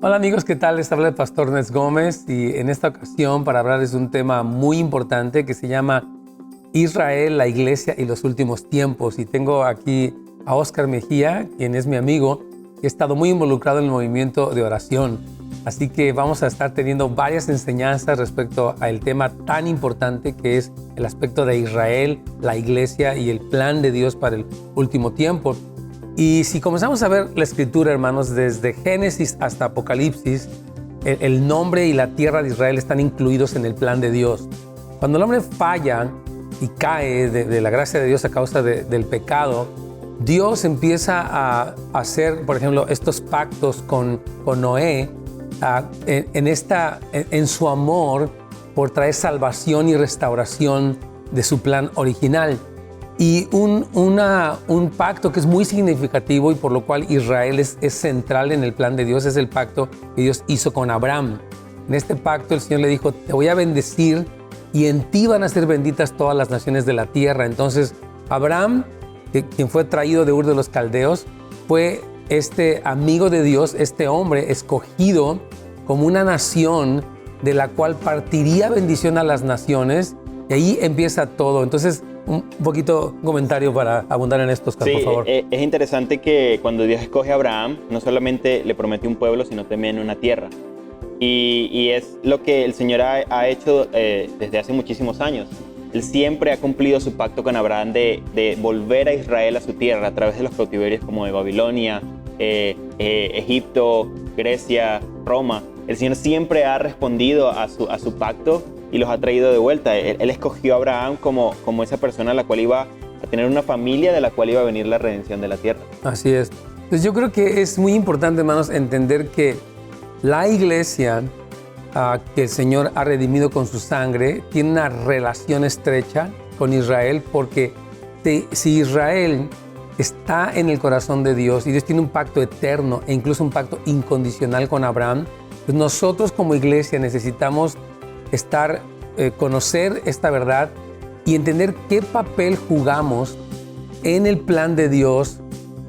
Hola amigos, ¿qué tal? Les habla el pastor Nes Gómez y en esta ocasión para hablarles de un tema muy importante que se llama Israel, la iglesia y los últimos tiempos. Y tengo aquí a Oscar Mejía, quien es mi amigo y ha estado muy involucrado en el movimiento de oración. Así que vamos a estar teniendo varias enseñanzas respecto al tema tan importante que es el aspecto de Israel, la iglesia y el plan de Dios para el último tiempo. Y si comenzamos a ver la escritura, hermanos, desde Génesis hasta Apocalipsis, el nombre y la tierra de Israel están incluidos en el plan de Dios. Cuando el hombre falla y cae de la gracia de Dios a causa del pecado, Dios empieza a hacer, por ejemplo, estos pactos con Noé en su amor por traer salvación y restauración de su plan original. Y un pacto que es muy significativo y por lo cual Israel es central en el plan de Dios es el pacto que Dios hizo con Abraham. En este pacto el Señor le dijo, te voy a bendecir y en ti van a ser benditas todas las naciones de la tierra. Entonces Abraham, quien fue traído de Ur de los Caldeos, fue este amigo de Dios, este hombre escogido como una nación de la cual partiría bendición a las naciones, y ahí empieza todo. Entonces, un comentario para abundar en esto, Oscar, Sí, por favor. Es interesante que cuando Dios escoge a Abraham, no solamente le promete un pueblo, sino también una tierra. Y es lo que el Señor ha hecho desde hace muchísimos años. Él siempre ha cumplido su pacto con Abraham de volver a Israel a su tierra a través de los cautiverios como de Babilonia, Egipto, Grecia, Roma. El Señor siempre ha respondido a su pacto y los ha traído de vuelta. Él escogió a Abraham como esa persona a la cual iba a tener una familia de la cual iba a venir la redención de la tierra. Así es. Entonces yo creo que es muy importante, hermanos, entender que la iglesia que el Señor ha redimido con su sangre tiene una relación estrecha con Israel, porque si Israel está en el corazón de Dios y Dios tiene un pacto eterno e incluso un pacto incondicional con Abraham, pues nosotros como iglesia necesitamos conocer esta verdad y entender qué papel jugamos en el plan de Dios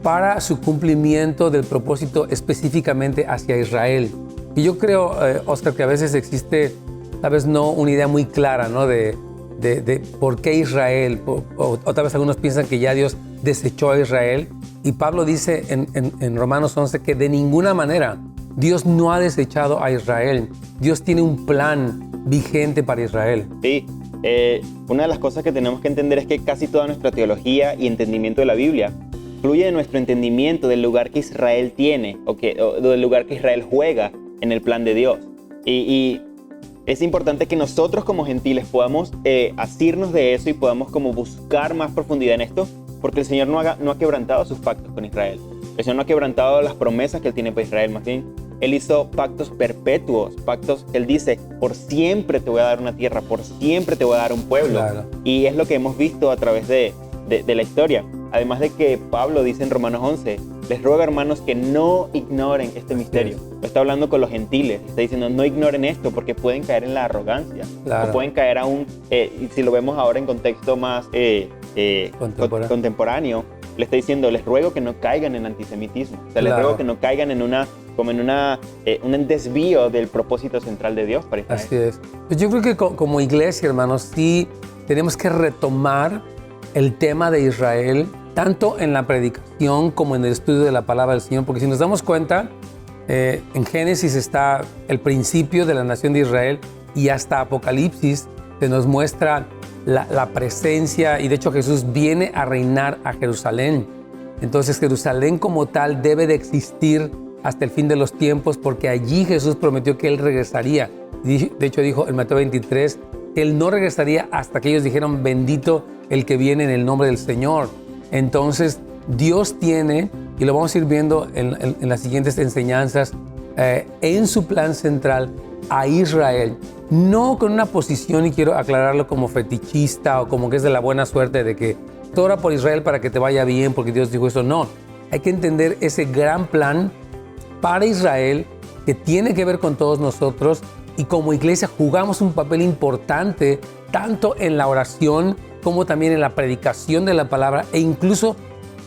para su cumplimiento del propósito específicamente hacia Israel. Y yo creo, Oscar, que a veces existe, tal vez no una idea muy clara, ¿no? de por qué Israel, o tal vez algunos piensan que ya Dios desechó a Israel. Y Pablo dice en Romanos 11 que de ninguna manera Dios no ha desechado a Israel. Dios tiene un plan vigente para Israel. Sí, una de las cosas que tenemos que entender es que casi toda nuestra teología y entendimiento de la Biblia fluye de nuestro entendimiento del lugar que Israel tiene o del lugar que Israel juega en el plan de Dios. Y es importante que nosotros como gentiles podamos asirnos de eso y podamos como buscar más profundidad en esto, porque el Señor no ha quebrantado sus pactos con Israel. El Señor no ha quebrantado las promesas que Él tiene para Israel, más bien Él hizo pactos perpetuos, pactos, Él dice, por siempre te voy a dar una tierra, por siempre te voy a dar un pueblo. Claro. Y es lo que hemos visto a través de la historia. Además de que Pablo dice en Romanos 11, les ruego, hermanos, que no ignoren este misterio. Lo está hablando con los gentiles, está diciendo, no ignoren esto porque pueden caer en la arrogancia. Claro. O pueden caer aún, y si lo vemos ahora en contexto más contemporáneo, le está diciendo, les ruego que no caigan en antisemitismo. O sea, les ruego que no caigan en un desvío del propósito central de Dios para Israel. Así es. Pues yo creo que como iglesia, hermanos, sí tenemos que retomar el tema de Israel, tanto en la predicación como en el estudio de la palabra del Señor, porque si nos damos cuenta, en Génesis está el principio de la nación de Israel y hasta Apocalipsis se nos muestra la presencia, y de hecho Jesús viene a reinar a Jerusalén. Entonces Jerusalén como tal debe de existir hasta el fin de los tiempos, porque allí Jesús prometió que Él regresaría. De hecho dijo en Mateo 23 que Él no regresaría hasta que ellos dijeron bendito el que viene en el nombre del Señor. Entonces Dios tiene, y lo vamos a ir viendo en las siguientes enseñanzas, en su plan central a Israel, no con una posición, y quiero aclararlo, como fetichista o como que es de la buena suerte de que tú ora por Israel para que te vaya bien porque Dios dijo eso. No, hay que entender ese gran plan para Israel que tiene que ver con todos nosotros, y como iglesia jugamos un papel importante tanto en la oración como también en la predicación de la palabra, e incluso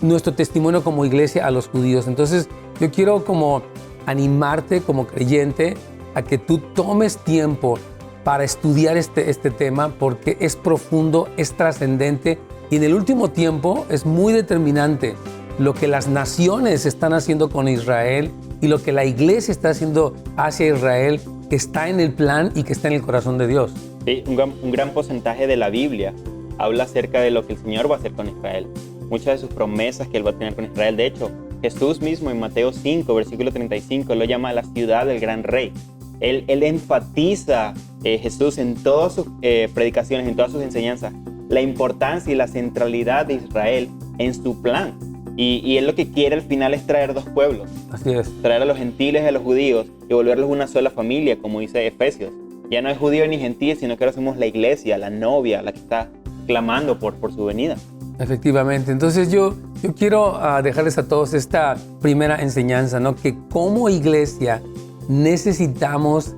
nuestro testimonio como iglesia a los judíos. Entonces yo quiero como animarte como creyente a que tú tomes tiempo para estudiar este tema, porque es profundo, es trascendente y en el último tiempo es muy determinante lo que las naciones están haciendo con Israel y lo que la iglesia está haciendo hacia Israel, que está en el plan y que está en el corazón de Dios. Sí, un gran porcentaje de la Biblia habla acerca de lo que el Señor va a hacer con Israel. Muchas de sus promesas que Él va a tener con Israel. De hecho, Jesús mismo en Mateo 5, versículo 35, lo llama la ciudad del gran rey. Él enfatiza, Jesús, en todas sus predicaciones, en todas sus enseñanzas, la importancia y la centralidad de Israel en su plan. Y Él lo que quiere al final es traer dos pueblos. Así es. Traer a los gentiles y a los judíos y volverlos una sola familia, como dice Efesios. Ya no es judío ni gentil, sino que ahora somos la iglesia, la novia, la que está clamando por su venida. Efectivamente. Entonces yo quiero dejarles a todos esta primera enseñanza, ¿no? Que como iglesia necesitamos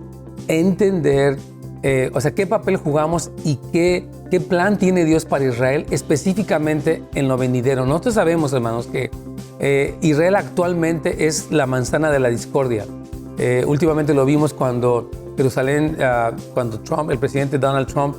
entender, qué papel jugamos y qué plan tiene Dios para Israel, específicamente en lo venidero. Nosotros sabemos, hermanos, que Israel actualmente es la manzana de la discordia. Últimamente lo vimos cuando Jerusalén, cuando Trump, el presidente Donald Trump,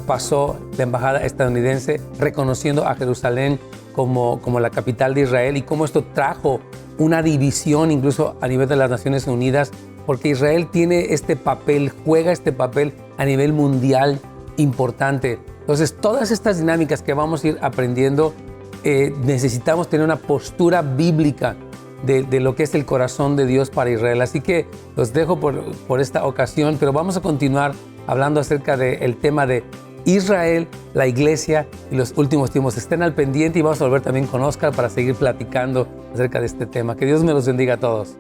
pasó la embajada estadounidense reconociendo a Jerusalén como la capital de Israel, y cómo esto trajo una división incluso a nivel de las Naciones Unidas, porque Israel tiene este papel, juega este papel a nivel mundial importante. Entonces, todas estas dinámicas que vamos a ir aprendiendo, necesitamos tener una postura bíblica de lo que es el corazón de Dios para Israel. Así que los dejo por esta ocasión, pero vamos a continuar hablando acerca del tema de Israel, la iglesia y los últimos tiempos. Estén al pendiente y vamos a volver también con Oscar para seguir platicando acerca de este tema. Que Dios me los bendiga a todos.